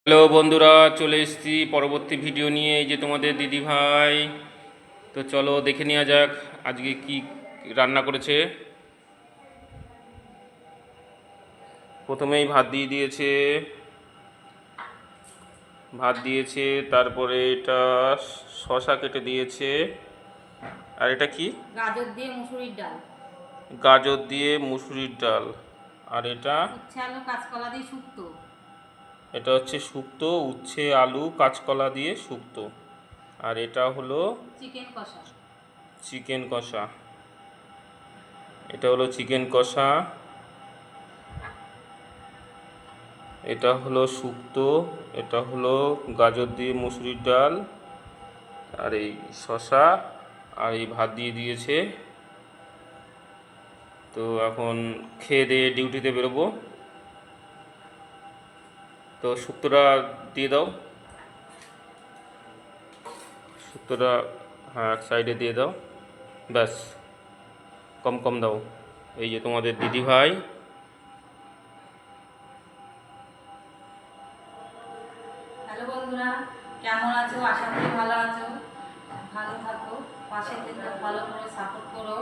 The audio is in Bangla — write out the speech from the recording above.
হ্যালো বন্ধুরা, চলে এসেছি পরবর্তী ভিডিও নিয়ে। এই যে তোমাদের দিদি ভাই। তো চলো দেখে নেওয়া যাক আজকে কি রান্না করেছে। প্রথমেই ভাত দিয়েছে, তারপরে এটা শশা কেটে দিয়েছে। আর এটা কি? গাজর দিয়ে মুসুরির ডাল। গাজর দিয়ে মুসুরির ডাল। আর এটা? উচ্ছে আলু কাঁচকলা দিয়ে শুক্তো। এটা হচ্ছে শুক্তো, উচ্ছে আলু কাঁচকলা দিয়ে শুক্তো। আর এটা হলো চিকেন কষা। চিকেন কষা। এটা হলো চিকেন কষা। এটা হলো শুক্তো। এটা হলো গাজর দিয়ে মুসুরির ডাল। আর এই শশা। আর এই ভাত দিয়ে দিয়েছে। তো এখন খেয়ে দিয়ে ডিউটিতে বেরোবো। তো শুক্তোটা দিয়ে দাও। শুক্তোটা, হ্যাঁ, এক সাইডে দিয়ে দাও। ব্যাস, কম কম দাও। এই যে তোমাদের দিদি ভাই। হ্যালো বন্ধুরা, কেমন আছো? আশা করি ভালো আছো। ভালো থাকো, পাশে থেকে ভালো করে সাপোর্ট করো।